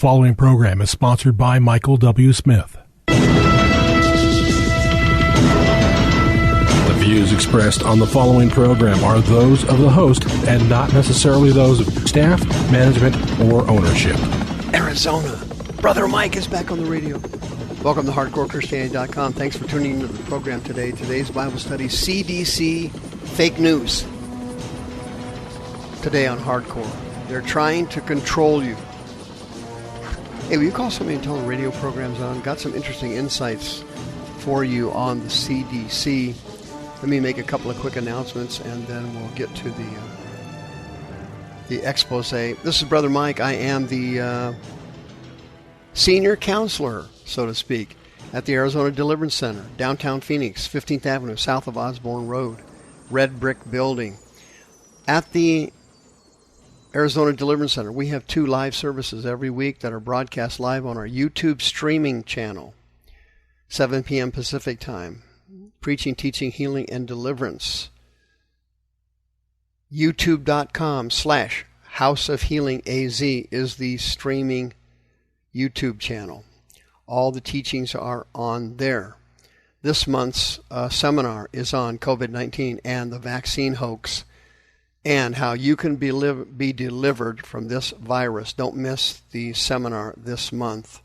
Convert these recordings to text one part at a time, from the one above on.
following program is sponsored by Michael W. Smith. The views expressed on the following program are those of the host and not necessarily those of staff, management, or ownership. Arizona. Brother Mike is back on the radio. Welcome to HardcoreChristianity.com. Thanks for tuning into the program today. Today's Bible study, CDC fake news. Today on Hardcore. They're trying to control you. Hey, will you call somebody and tell the radio program's on? Got some interesting insights for you on the CDC. Let me make a couple of quick announcements, and then we'll get to the expose. This is Brother Mike. I am the senior counselor, so to speak, at the Arizona Deliverance Center, downtown Phoenix, 15th Avenue, south of Osborne Road, red brick building. At the Arizona Deliverance Center, we have 2 live services every week that are broadcast live on our YouTube streaming channel, 7 p.m. Pacific time. Preaching, teaching, healing, and deliverance. YouTube.com/House of Healing AZ is the streaming YouTube channel. All the teachings are on there. This month's seminar is on COVID-19 and the vaccine hoax, and how you can be delivered from this virus. Don't miss the seminar this month.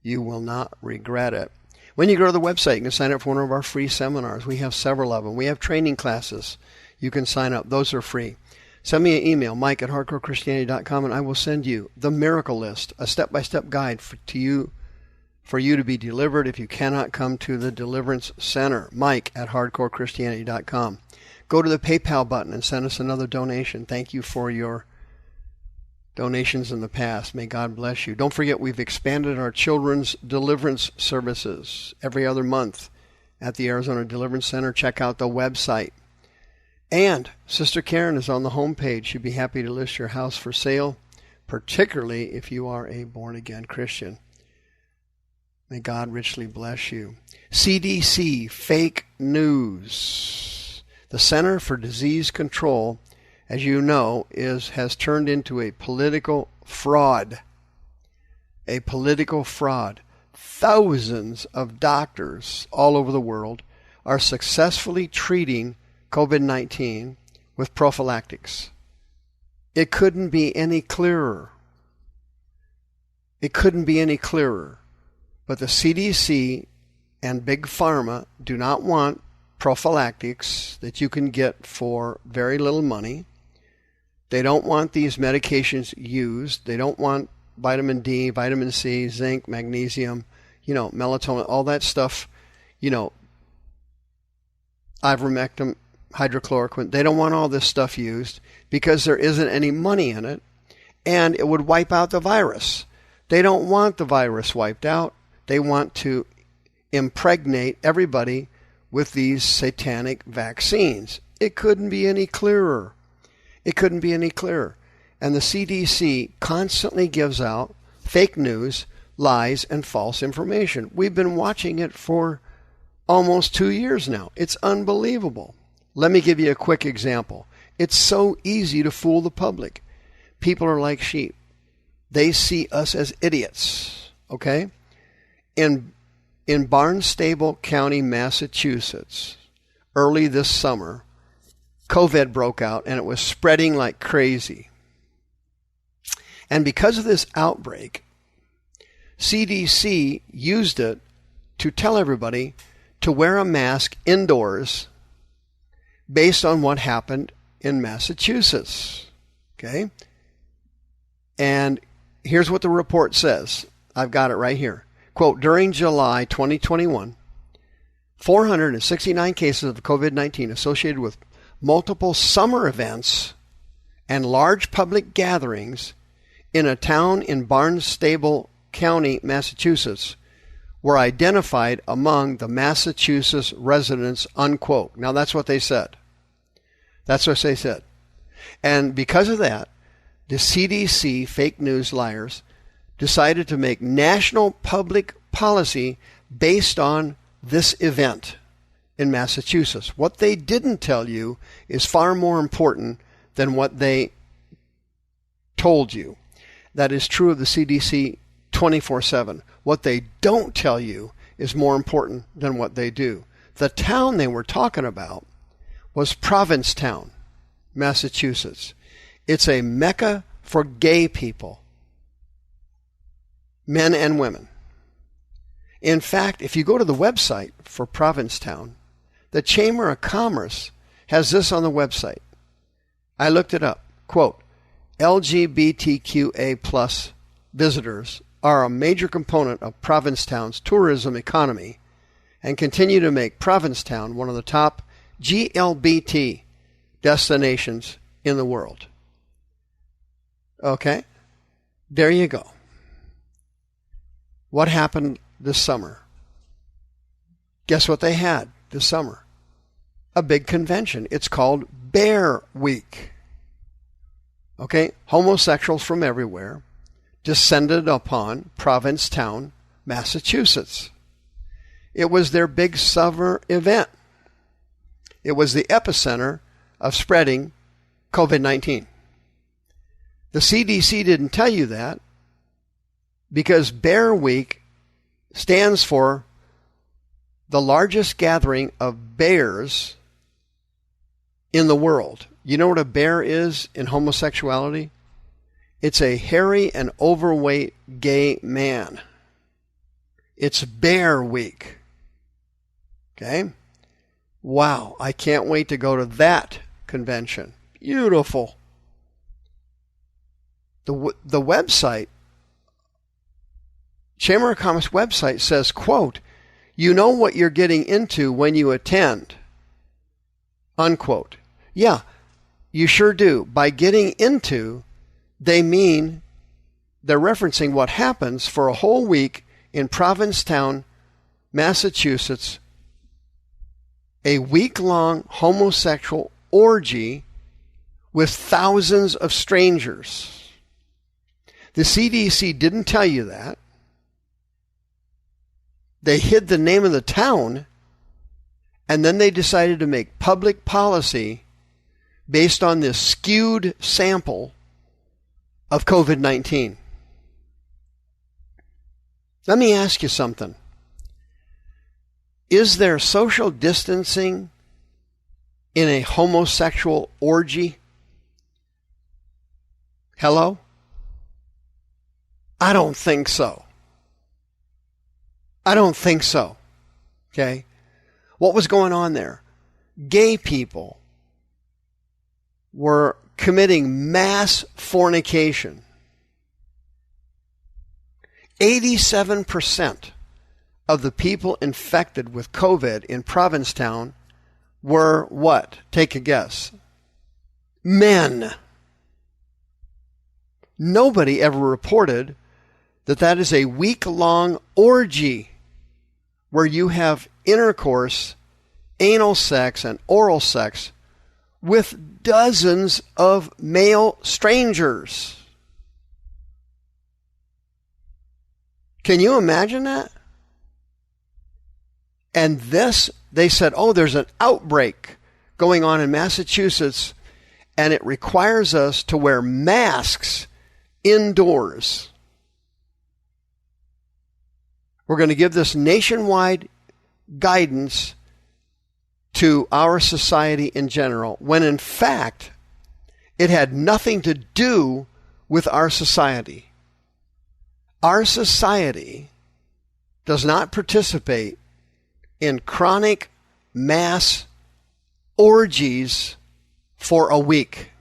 You will not regret it. When you go to the website, you can sign up for one of our free seminars. We have several of them. We have training classes. You can sign up. Those are free. Send me an email, mike@hardcorechristianity.com, and I will send you the miracle list, a step-by-step guide for you to be delivered if you cannot come to the Deliverance Center, mike@hardcorechristianity.com. Go to the PayPal button and send us another donation. Thank you for your donations in the past. May God bless you. Don't forget, we've expanded our children's deliverance services every other month at the Arizona Deliverance Center. Check out the website. And Sister Karen is on the homepage. She'd be happy to list your house for sale, particularly if you are a born-again Christian. May God richly bless you. CDC fake news. The Center for Disease Control, as you know, has turned into a political fraud. A political fraud. Thousands of doctors all over the world are successfully treating COVID-19 with prophylactics. It couldn't be any clearer. It couldn't be any clearer. But the CDC and Big Pharma do not want prophylactics that you can get for very little money. They don't want these medications used. They don't want vitamin D, vitamin C, zinc, magnesium, melatonin, all that stuff, ivermectin, hydrochloroquine. They don't want all this stuff used because there isn't any money in it, and it would wipe out the virus. They don't want the virus wiped out. They want to impregnate everybody with these satanic vaccines. It couldn't be any clearer. It couldn't be any clearer. And the CDC constantly gives out fake news, lies, and false information. We've been watching it for almost 2 years now. It's unbelievable. Let me give you a quick example. It's so easy to fool the public. People are like sheep. They see us as idiots, okay? In Barnstable County, Massachusetts, early this summer, COVID broke out, and it was spreading like crazy. And because of this outbreak, CDC used it to tell everybody to wear a mask indoors based on what happened in Massachusetts. Okay? And here's what the report says. I've got it right here. Quote, during July 2021, 469 cases of COVID-19 associated with multiple summer events and large public gatherings in a town in Barnstable County, Massachusetts, were identified among the Massachusetts residents, unquote. Now, that's what they said. That's what they said. And because of that, the CDC fake news liars decided to make national public policy based on this event in Massachusetts. What they didn't tell you is far more important than what they told you. That is true of the CDC 24/7. What they don't tell you is more important than what they do. The town they were talking about was Provincetown, Massachusetts. It's a mecca for gay people, men and women. In fact, if you go to the website for Provincetown, the Chamber of Commerce has this on the website. I looked it up. Quote, LGBTQA plus visitors are a major component of Provincetown's tourism economy and continue to make Provincetown one of the top GLBT destinations in the world. Okay, there you go. What happened this summer? Guess what they had this summer? A big convention. It's called Bear Week. Okay, homosexuals from everywhere descended upon Provincetown, Massachusetts. It was their big summer event. It was the epicenter of spreading COVID-19. The CDC didn't tell you that because Bear Week stands for the largest gathering of bears in the world. You know what a bear is in homosexuality? It's a hairy and overweight gay man. It's Bear Week. Okay? Wow, I can't wait to go to that convention. Beautiful. The website, Chamber of Commerce website says, quote, you know what you're getting into when you attend, unquote. Yeah, you sure do. By getting into, they mean they're referencing what happens for a whole week in Provincetown, Massachusetts, a week-long homosexual orgy with thousands of strangers. The CDC didn't tell you that. They hid the name of the town, and then they decided to make public policy based on this skewed sample of COVID-19. Let me ask you something. Is there social distancing in a homosexual orgy? Hello? I don't think so. I don't think so. Okay? What was going on there? Gay people were committing mass fornication. 87% of the people infected with COVID in Provincetown were what? Take a guess. Men. Nobody ever reported that is a week-long orgy where you have intercourse, anal sex, and oral sex with dozens of male strangers. Can you imagine that? And this, they said, oh, there's an outbreak going on in Massachusetts, and it requires us to wear masks indoors. We're going to give this nationwide guidance to our society in general, when in fact, it had nothing to do with our society. Our society does not participate in chronic mass orgies for a week.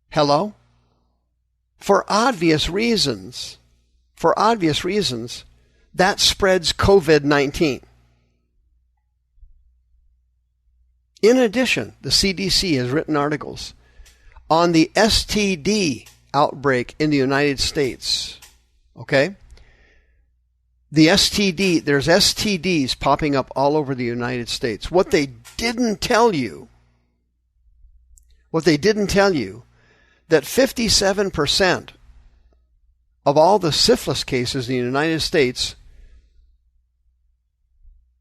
Hello? For obvious reasons, that spreads COVID-19. In addition, the CDC has written articles on the STD outbreak in the United States. Okay? The STD, there's STDs popping up all over the United States. What they didn't tell you, that 57% of all the syphilis cases in the United States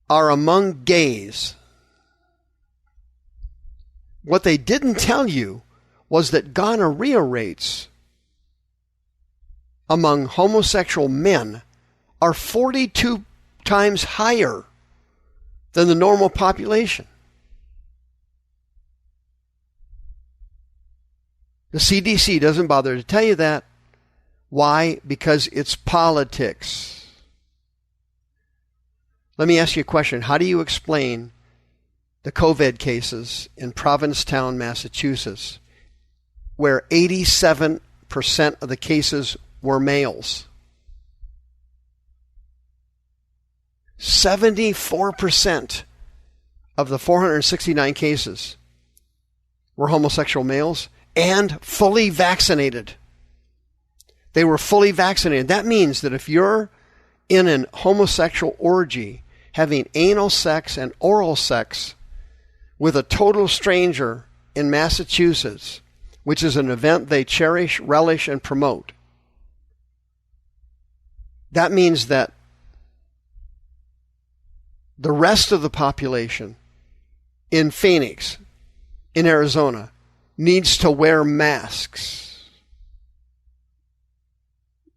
are among gays. What they didn't tell you was that gonorrhea rates among homosexual men are 42 times higher than the normal population. The CDC doesn't bother to tell you that. Why? Because it's politics. Let me ask you a question. How do you explain the COVID cases in Provincetown, Massachusetts, where 87% of the cases were males? 74% of the 469 cases were homosexual males and fully vaccinated. They were fully vaccinated. That means that if you're in an homosexual orgy, having anal sex and oral sex with a total stranger in Massachusetts, which is an event they cherish, relish, and promote, that means that the rest of the population in Phoenix, in Arizona, needs to wear masks.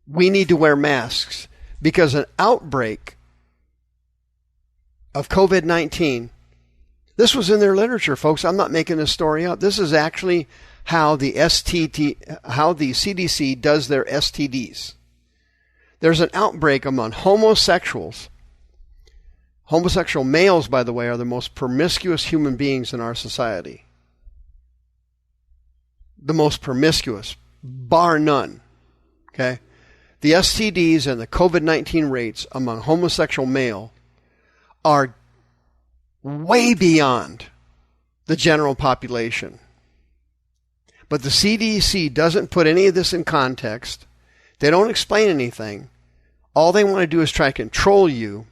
We need to wear masks because an outbreak of COVID-19, this was in their literature, folks. I'm not making this story up. This is actually how the CDC does their STDs. There's an outbreak among homosexuals. Homosexual males, by the way, are the most promiscuous human beings in our society. The most promiscuous, bar none. Okay? The STDs and the COVID-19 rates among homosexual male are way beyond the general population. But the CDC doesn't put any of this in context. They don't explain anything. All they want to do is try to control you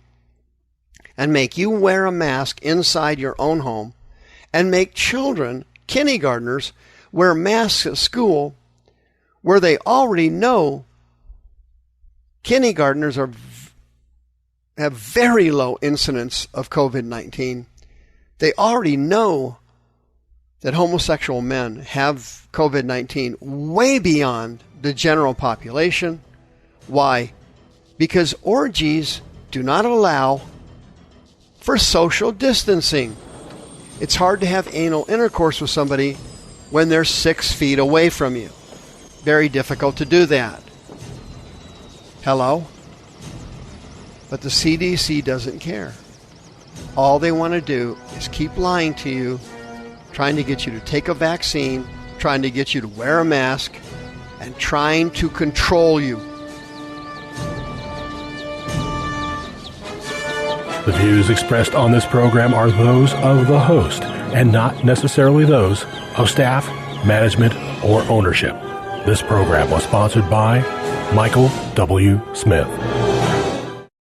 and make you wear a mask inside your own home and make children, kindergartners, wear masks at school where they already know kindergartners have very low incidence of COVID-19. They already know that homosexual men have COVID-19 way beyond the general population. Why? Because orgies do not allow for social distancing. It's hard to have anal intercourse with somebody when they're 6 feet away from you. Very difficult to do that. Hello? But the CDC doesn't care. All they want to do is keep lying to you, trying to get you to take a vaccine, trying to get you to wear a mask, and trying to control you. The views expressed on this program are those of the host and not necessarily those of staff, management, or ownership. This program was sponsored by Michael W. Smith.